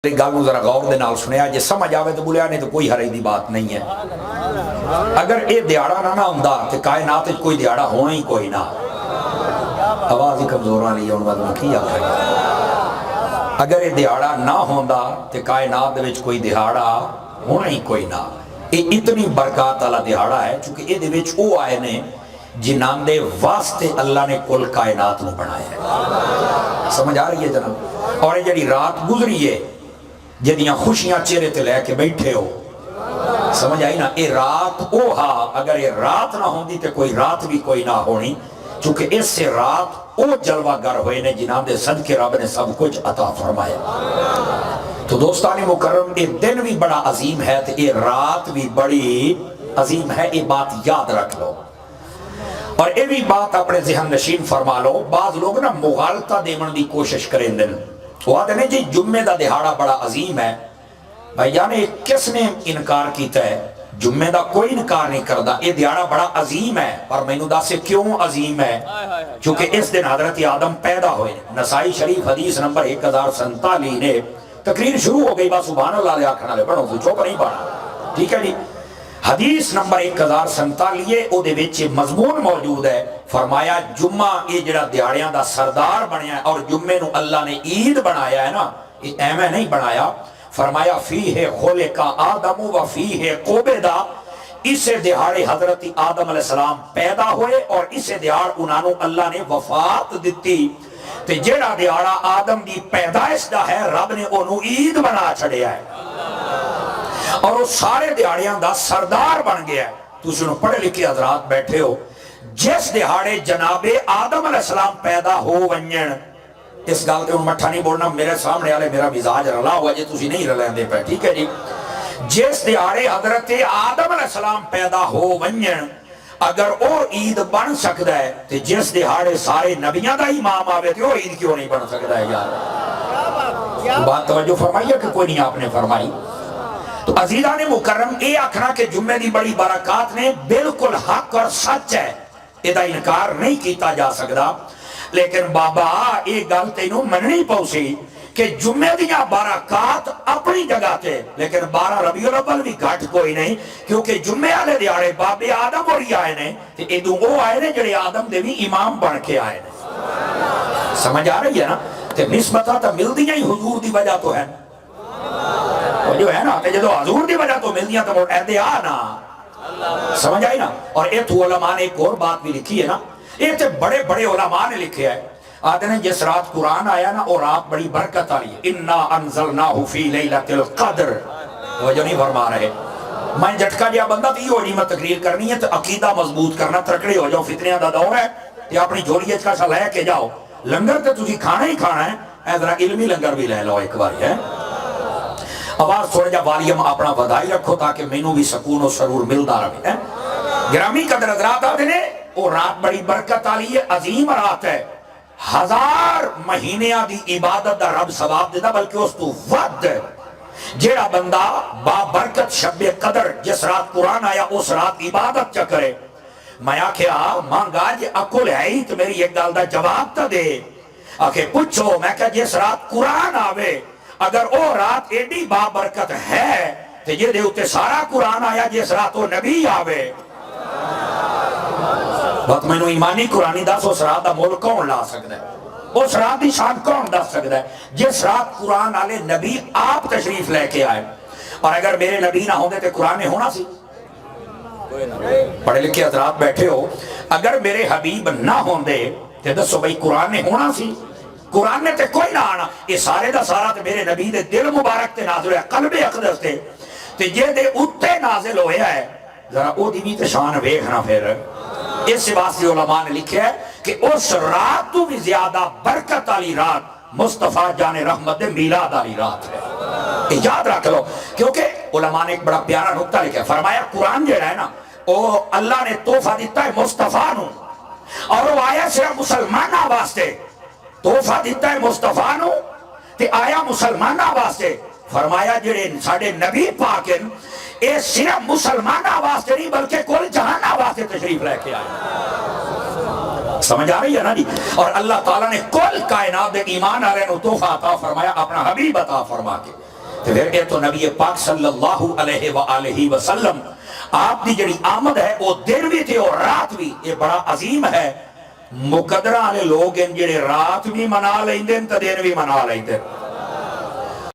گل نو ذرا غور دے نال سنیا جے سمجھ آوے تو بولیا نہیں تو کوئی حرج دی بات نہیں ہے۔ اگر اے دیہڑا نہ ہوندا تے کائنات وچ کوئی دیہڑا ہونا ہی کوئی نہ۔ آواز ہی کمزور آ رہی ہے، ہن میں کی آکھاں؟ اگر اے دیہڑا نہ ہوندا تے کائنات وچ کوئی دیہڑا ہونا ہی کوئی نہ۔ اے اتنی برکات والا دیہڑا ہے چونکہ اے دے وچ او آئے نے جنہاں دے واسطے اللہ نے کل کائنات نو بنایا ہے۔ سمجھ آ رہی ہے جناب؟ اور یہ جڑی رات گزری ہے جدیاں خوشیاں چہرے تے لے کے بیٹھے ہو، سمجھ آئی نا؟ اے رات او ہا، اگر یہ رات نہ ہوندی تے کوئی رات بھی کوئی نہ ہونی، چونکہ اس سے رات او جلوہ گر ہوئے نے جنہاں دے صدقے رب نے سب کچھ عطا فرمایا۔ تو دوستان مکرم، یہ دن بھی بڑا عظیم ہے تے یہ رات بھی بڑی عظیم ہے، یہ بات یاد رکھ لو اور یہ بھی بات اپنے ذہن نشین فرما لو۔ بعض لوگ نا مغالطہ دیون دی کوشش کریں دن، وہ آدھے نے جی جمعے دا دہاڑا بڑا عظیم ہے۔ بھائی جانے کس نے انکار کیتا ہے؟ جمعے دا کوئی انکار نہیں کردا، یہ دہاڑا بڑا عظیم ہے، پر میں نے داسے کیوں عظیم ہے؟ چونکہ اس دن حضرت آدم پیدا ہوئے۔ نسائی شریف حدیث نمبر 1047 نے تقریر شروع ہو گئی، بس سبحان اللہ لے آکھنا لے پڑھو، چوپ نہیں پڑھنا، ٹھیک ہے جی؟ حدیث نمبر 1047 او دے وچ مضمون موجود ہے، فرمایا جمعہ یہ جڑا دیہڑیاں دا سردار بنیا ہے اور جمعے نو اللہ نے عید بنایا ہے نا، یہ ایویں نہیں بنایا۔ فرمایا فیہ خلق آدم و فیہ قبض، اسے دیہاڑے حضرت آدم علیہ السلام پیدا ہوئے اور اسے دیہاڑ انہاں نو اللہ نے وفات دتی، تے جڑا دیہاڑا آدم دی پیدائش دا ہے رب نے انہوں عید بنا چھڑیا ہے اور وہ سارے دیہڑیاں دا سردار بن گیا ہے۔ تو سنو پڑھے لکھے حضرات بیٹھے ہو، جس دیہاڑے جناب آدم علیہ السلام پیدا ہو ونجن، اس گل تے مٹھا نہیں بولنا، میرے سامنے والے میرا مزاج رلا ہوا جی تسی نہیں رلیندے پے، ٹھیک ہے جی؟ جس دیہاڑے حضرت آدم علیہ السلام پیدا ہو ونجن، اگر او عید بن سکتا ہے تو جس دیہاڑے سارے نبیاں دا امام آوے تو عید کیوں نہیں بن سکتا ہے یار؟ بات توجہ فرمائیے کہ کوئی نہیں آپ نے فرمائی؟ تو عزیزان مکرم، اے آکھنا کہ جمعے دی بڑی برکات نے بالکل حق اور سچ ہے، ایدہ انکار نہیں کیتا جا سکتا، لیکن بابا اے گل تینوں مننی پوسی کہ جمعے دیاں برکات اپنی جگہ تے، لیکن 12 ربیع الاول بھی گھٹ کوئی نہیں، کیونکہ جمعے والے دیہاڑے بابے آدم اور ہی آئے نے، تے ادوں وہ آئے نے جڑے آدم دے بھی امام بن کے آئے نے۔ سمجھ آ رہی ہے نا؟ تے نسبتہ تا مل دیاں ہی حضور دی وجہ تو ہے، جو ہے نا، تے جدو حضور دی وجہ تو مل دیاں تو ایدے آنا، سمجھ آئی نا؟ اور اے تو علماء نے ایک اور بات بھی لکھی ہے نا، یہ تے بڑے بڑے علماء نے لکھے ہے، آتے ہیں جس رات قرآن آیا نا اور رات بڑی برکت آئی ہے، اِنَّا أَنزَلْنَاهُ فِي لَيْلَةِ الْقَدْرِ، وہ جو نہیں فرما رہے، میں جھٹکا جیا بندہ تو یہ ہو نہیں میں تقریر کرنی ہے تو عقیدہ مضبوط کرنا، ترکڑے ہو جاؤ، فتنیاں دا دور ہے، یہ اپنی جوڑیت کا سا لے کے جاؤ، لنگر تے تسی کھانا ہی کھانا ہے، ایدرہ علمی لنگر بھی لے لو ایک باری ہے۔ آواز تھوڑا جا والیم اپنا ودائی رکھو تاکہ مینوں بھی سکون و سرور ملدا رہے ہیں۔ گرامی قدر حضرات آتے نے، وہ رات بڑی برکت آلی ہے، عظیم رات ہے، 1000 مہینیاں دی عبادت دا رب ثواب دیتا، بلکہ اس تو ود جیڑا بندہ بابرکت شب قدر جس رات قرآن آیا اس رات عبادت چا کرے۔ میں آکھیا مانگا جے عقل ہے ہی تو میری ایک گل دا جواب تا دے، آکھے پوچھو، میں کہا جس رات قرآن آوے اگر او رات ایڈی بابرکت ہے تو یہ دے اتے سارا قرآن آیا جس رات وہ نبی آوے، بات میں نے ایمانی قرآنی دس اس رات دا مول کون لا سکتا ہے؟ اس رات دی شان کون دس سکتا ہے؟ جس رات قرآن آلے نبی آپ تشریف لے کے آئے، اور اگر میرے نبی نہ ہوندے تو قرآن ہونا سی؟ پڑھے لکھے حضرات بیٹھے ہو، اگر میرے حبیب نہ ہوندے تو دسو بھئی قرآن نے ہونا سی؟ قرآن نے تے کوئی نہ آنا، یہ سارے دا سارا تے میرے نبی دے دل مبارک تے نازل ہے، قلب اقدس تے تے جے دے اتے نازل ہویا ہے، ذرا او دی بھی تے شان ویکھنا پھر۔ اس واسطے علماء نے لکھا ہے کہ اس رات تو بھی زیادہ برکت والی رات مصطفیٰ جان رحمت میلاد والی رات ہے، یاد رکھ لو، کیونکہ علماء نے ایک بڑا پیارا نقطہ لکھا ہے، فرمایا قرآن جو ہے نا وہ اللہ نے تحفہ دیتا ہے مصطفیٰ نو، اور وہ آیا صرف مسلمانہ واسطے، تحفہ دیتا ہے مصطفیٰ نو تے آیا مسلمانہ واسطے، فرمایا جڑے ساڑے نبی پاکن اے صرف مسلمانہ واسطے نہیں بلکہ کل جہانہ واسطے تشریف لے کے آئے۔ سمجھ آ رہی ہے نا جی؟ اور اللہ تعالیٰ نے کل کائنات ایمان آ رہے نو تحفہ عطا فرمایا، اپنا حبیب عطا فرما کے۔ تو پھر یہ تو نبی پاک صلی اللہ علیہ وآلہ وسلم آپ دی جڑی آمد ہے وہ دن بھی تھے اور رات بھی، یہ بڑا عظیم ہے۔ مقدرہ والے لوگ ہیں جڑے رات بھی منا لیندے تے دن بھی منا لیندے۔